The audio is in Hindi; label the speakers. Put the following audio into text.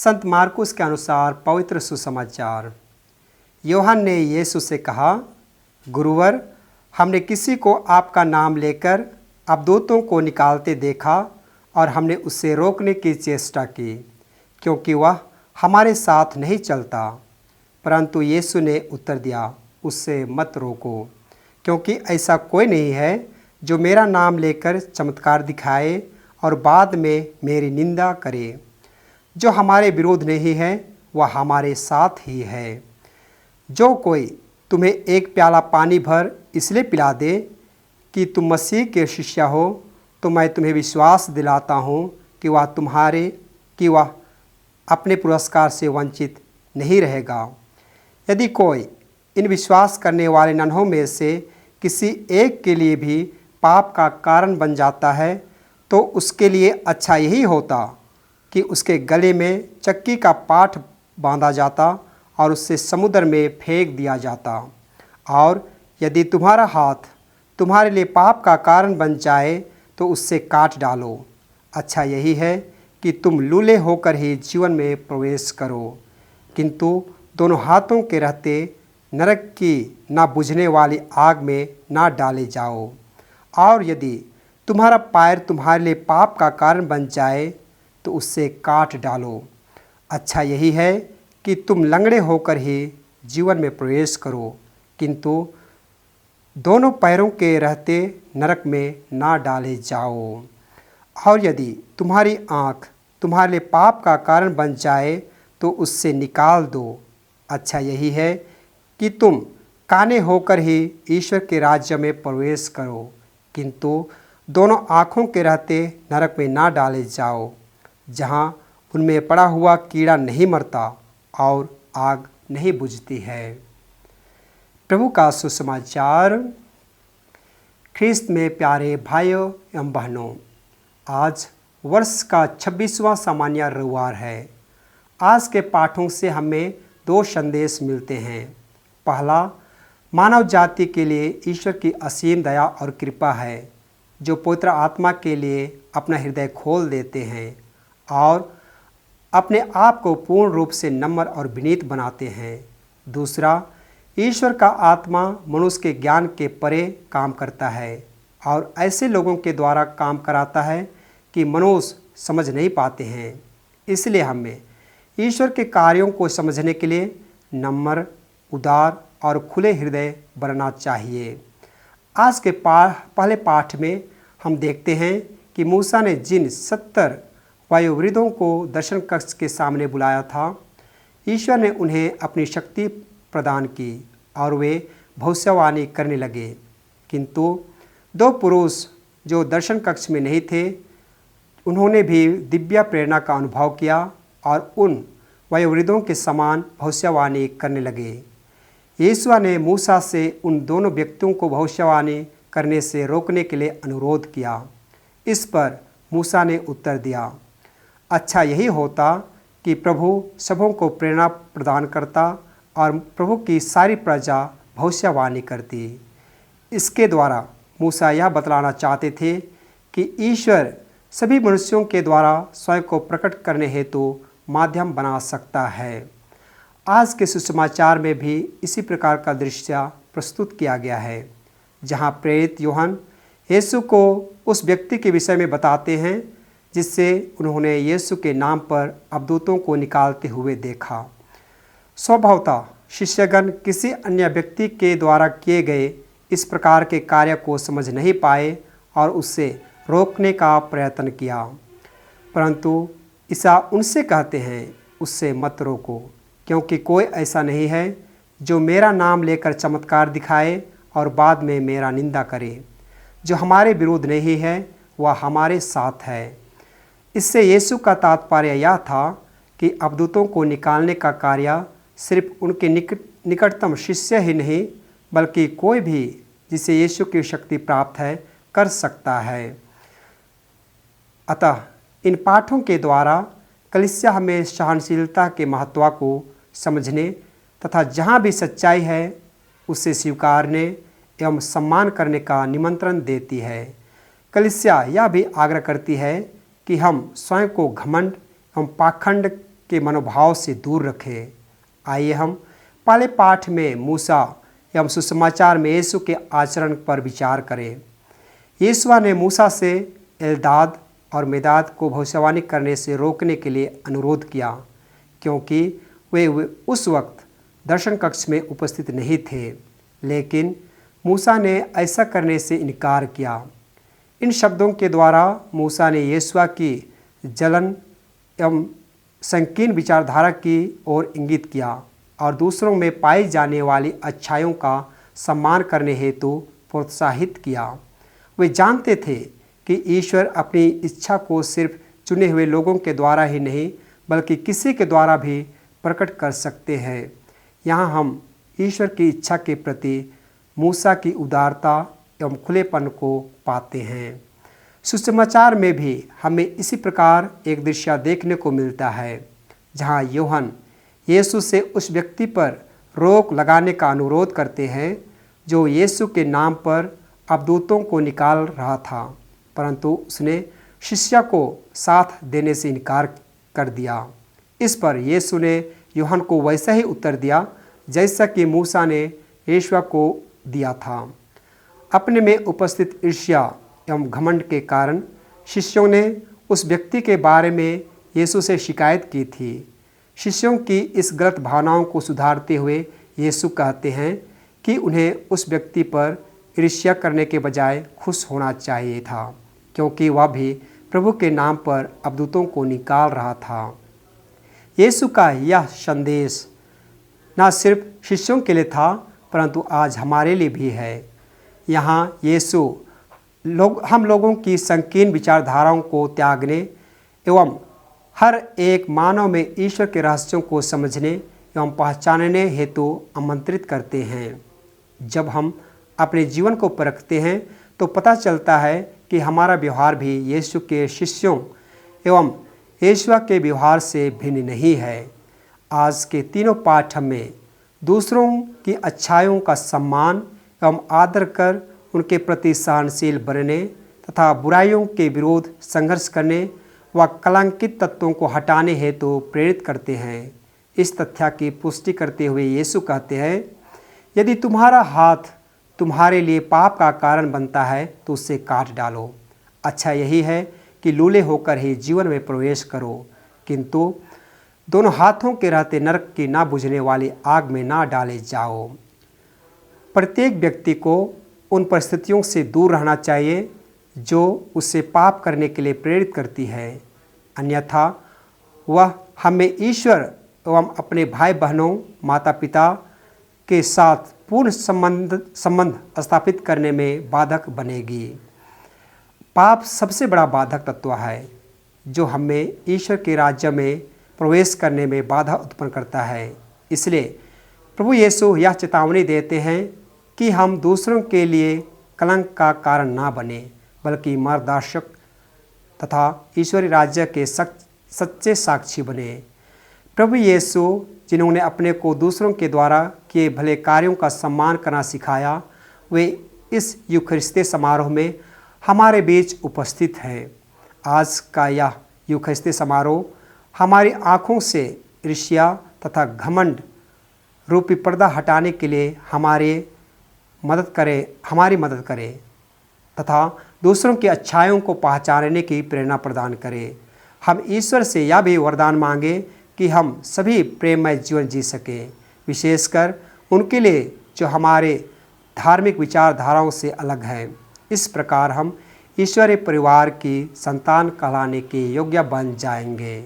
Speaker 1: संत मार्कुस के अनुसार पवित्र सुसमाचार। यूहन्ना ने यीशु से कहा, गुरुवर, हमने किसी को आपका नाम लेकर अबदूतों को निकालते देखा और हमने उससे रोकने की चेष्टा की, क्योंकि वह हमारे साथ नहीं चलता। परंतु यीशु ने उत्तर दिया, उससे मत रोको, क्योंकि ऐसा कोई नहीं है जो मेरा नाम लेकर चमत्कार दिखाए और बाद में मेरी निंदा करे। जो हमारे विरोध नहीं है वह हमारे साथ ही है। जो कोई तुम्हें एक प्याला पानी भर इसलिए पिला दे कि तुम मसीह के शिष्य हो, तो मैं तुम्हें विश्वास दिलाता हूँ कि वह अपने पुरस्कार से वंचित नहीं रहेगा। यदि कोई इन विश्वास करने वाले नन्हों में से किसी एक के लिए भी पाप का कारण बन जाता है, तो उसके लिए अच्छा यही होता कि उसके गले में चक्की का पाठ बांधा जाता और उससे समुद्र में फेंक दिया जाता। और यदि तुम्हारा हाथ तुम्हारे लिए पाप का कारण बन जाए तो उससे काट डालो। अच्छा यही है कि तुम लूले होकर ही जीवन में प्रवेश करो, किंतु दोनों हाथों के रहते नरक की ना बुझने वाली आग में ना डाले जाओ। और यदि तुम्हारा पैर तुम्हारे लिए पाप का कारण बन जाए तो उससे काट डालो। अच्छा यही है कि तुम लंगड़े होकर ही जीवन में प्रवेश करो, किंतु दोनों पैरों के रहते नरक में ना डाले जाओ। और यदि तुम्हारी आँख तुम्हारे लिए पाप का कारण बन जाए तो उससे निकाल दो। अच्छा यही है कि तुम काने होकर ही ईश्वर के राज्य में प्रवेश करो, किंतु दोनों आँखों के रहते नरक में ना डाले जाओ, जहाँ उनमें पड़ा हुआ कीड़ा नहीं मरता और आग नहीं बुझती है। प्रभु का सुसमाचार। ख्रिस्त में प्यारे भाइयों एवं बहनों, आज वर्ष का 26वां सामान्य रविवार है। आज के पाठों से हमें 2 संदेश मिलते हैं। पहला, मानव जाति के लिए ईश्वर की असीम दया और कृपा है, जो पवित्र आत्मा के लिए अपना हृदय खोल देते हैं और अपने आप को पूर्ण रूप से नम्र और विनीत बनाते हैं। दूसरा, ईश्वर का आत्मा मनुष्य के ज्ञान के परे काम करता है और ऐसे लोगों के द्वारा काम कराता है कि मनुष्य समझ नहीं पाते हैं। इसलिए हमें ईश्वर के कार्यों को समझने के लिए नम्र, उदार और खुले हृदय बनना चाहिए। आज के पहले पाठ में हम देखते हैं कि मूसा ने जिन 70 वयोवृद्धों को दर्शन कक्ष के सामने बुलाया था, ईश्वर ने उन्हें अपनी शक्ति प्रदान की और वे भविष्यवाणी करने लगे। किंतु 2 पुरुष जो दर्शन कक्ष में नहीं थे, उन्होंने भी दिव्य प्रेरणा का अनुभव किया और उन वयोवृद्धों के समान भविष्यवाणी करने लगे। यीशु ने मूसा से उन दोनों व्यक्तियों को भविष्यवाणी करने से रोकने के लिए अनुरोध किया। इस पर मूसा ने उत्तर दिया, अच्छा यही होता कि प्रभु सबों को प्रेरणा प्रदान करता और प्रभु की सारी प्रजा भविष्यवाणी करती। इसके द्वारा मूसा यह बतलाना चाहते थे कि ईश्वर सभी मनुष्यों के द्वारा स्वयं को प्रकट करने हेतु माध्यम बना सकता है। आज के सुसमाचार में भी इसी प्रकार का दृश्य प्रस्तुत किया गया है, जहाँ प्रेरित यूहन्ना यीशु को उस व्यक्ति के विषय में बताते हैं जिससे उन्होंने यीशु के नाम पर अबदूतों को निकालते हुए देखा। स्वभावतः शिष्यगण किसी अन्य व्यक्ति के द्वारा किए गए इस प्रकार के कार्य को समझ नहीं पाए और उससे रोकने का प्रयत्न किया, परंतु ईसा उनसे कहते हैं, उससे मत रोको, क्योंकि कोई ऐसा नहीं है जो मेरा नाम लेकर चमत्कार दिखाए और बाद में मेरा निंदा करे। जो हमारे विरोध नहीं है वह हमारे साथ है। इससे यीशु का तात्पर्य यह था कि अबदूतों को निकालने का कार्य सिर्फ उनके निकटतम शिष्य ही नहीं, बल्कि कोई भी जिसे यीशु की शक्ति प्राप्त है कर सकता है। अतः इन पाठों के द्वारा कलीसिया हमें सहनशीलता के महत्व को समझने तथा जहाँ भी सच्चाई है उसे स्वीकारने एवं सम्मान करने का निमंत्रण देती है। कलीसिया यह भी आग्रह करती है कि हम स्वयं को घमंड एवं पाखंड के मनोभाव से दूर रखे। आइए हम पहले पाठ में मूसा एवं सुसमाचार में यीशु के आचरण पर विचार करें। यीशुआ ने मूसा से एल्दाद और मेदाद को भविष्यवाणी करने से रोकने के लिए अनुरोध किया, क्योंकि वे उस वक्त दर्शन कक्ष में उपस्थित नहीं थे। लेकिन मूसा ने ऐसा करने से इनकार किया। इन शब्दों के द्वारा मूसा ने यीशुआ की जलन एवं संकीर्ण विचारधारा की ओर इंगित किया और दूसरों में पाई जाने वाली अच्छाइयों का सम्मान करने हेतु प्रोत्साहित किया। वे जानते थे कि ईश्वर अपनी इच्छा को सिर्फ चुने हुए लोगों के द्वारा ही नहीं बल्कि किसी के द्वारा भी प्रकट कर सकते हैं। यहाँ हम ईश्वर की इच्छा के प्रति मूसा की उदारता एवं खुलेपन को पाते हैं। सुसमाचार में भी हमें इसी प्रकार एक दृश्य देखने को मिलता है, जहाँ यूहन्ना यीशु से उस व्यक्ति पर रोक लगाने का अनुरोध करते हैं जो यीशु के नाम पर अवधूतों को निकाल रहा था, परंतु उसने शिष्य को साथ देने से इनकार कर दिया। इस पर यीशु ने यूहन्ना को वैसा ही उत्तर दिया जैसा कि मूसा ने यीशु को दिया था। अपने में उपस्थित ईर्ष्या एवं घमंड के कारण शिष्यों ने उस व्यक्ति के बारे में यीशु से शिकायत की थी। शिष्यों की इस गलत भावनाओं को सुधारते हुए यीशु कहते हैं कि उन्हें उस व्यक्ति पर ईर्ष्या करने के बजाय खुश होना चाहिए था, क्योंकि वह भी प्रभु के नाम पर अवधूतों को निकाल रहा था। यीशु का यह संदेश न सिर्फ शिष्यों के लिए था परंतु आज हमारे लिए भी है। यहाँ यीशु हम लोगों की संकीर्ण विचारधाराओं को त्यागने एवं हर एक मानव में ईश्वर के रहस्यों को समझने एवं पहचानने हेतु आमंत्रित करते हैं। जब हम अपने जीवन को परखते हैं तो पता चलता है कि हमारा व्यवहार भी यीशु के शिष्यों एवं यीशु के व्यवहार से भिन्न नहीं है। आज के तीनों पाठ में दूसरों की अच्छाइयों का सम्मान एवं आदर कर उनके प्रति सहनशील बनने तथा बुराइयों के विरोध संघर्ष करने व कलंकित तत्वों को हटाने हेतु प्रेरित करते हैं। इस तथ्य की पुष्टि करते हुए यीशु कहते हैं, यदि तुम्हारा हाथ तुम्हारे लिए पाप का कारण बनता है तो उसे काट डालो। अच्छा यही है कि लूले होकर ही जीवन में प्रवेश करो, किंतु दोनों हाथों के रहते नरक की ना बुझने वाली आग में ना डाले जाओ। प्रत्येक व्यक्ति को उन परिस्थितियों से दूर रहना चाहिए जो उसे पाप करने के लिए प्रेरित करती है, अन्यथा वह हमें ईश्वर एवं अपने भाई बहनों माता पिता के साथ पूर्ण संबंध स्थापित करने में बाधक बनेगी। पाप सबसे बड़ा बाधक तत्व है जो हमें ईश्वर के राज्य में प्रवेश करने में बाधा उत्पन्न करता है। इसलिए प्रभु यीशु यह चेतावनी देते हैं कि हम दूसरों के लिए कलंक का कारण ना बने बल्कि मार्गदर्शक तथा ईश्वरीय राज्य के सच्चे साक्षी बने। प्रभु यीशु जिन्होंने अपने को दूसरों के द्वारा किए भले कार्यों का सम्मान करना सिखाया, वे इस यूखरिस्ती समारोह में हमारे बीच उपस्थित हैं। आज का यह यूखरिस्ती समारोह हमारी आँखों से ईर्ष्या तथा घमंड रूपी पर्दा हटाने के लिए हमारी मदद करे तथा दूसरों की अच्छाइयों को पहचानने की प्रेरणा प्रदान करे। हम ईश्वर से यह भी वरदान मांगे कि हम सभी प्रेममय जीवन जी सकें, विशेषकर उनके लिए जो हमारे धार्मिक विचारधाराओं से अलग हैं। इस प्रकार हम ईश्वरीय परिवार की संतान कहलाने के योग्य बन जाएंगे।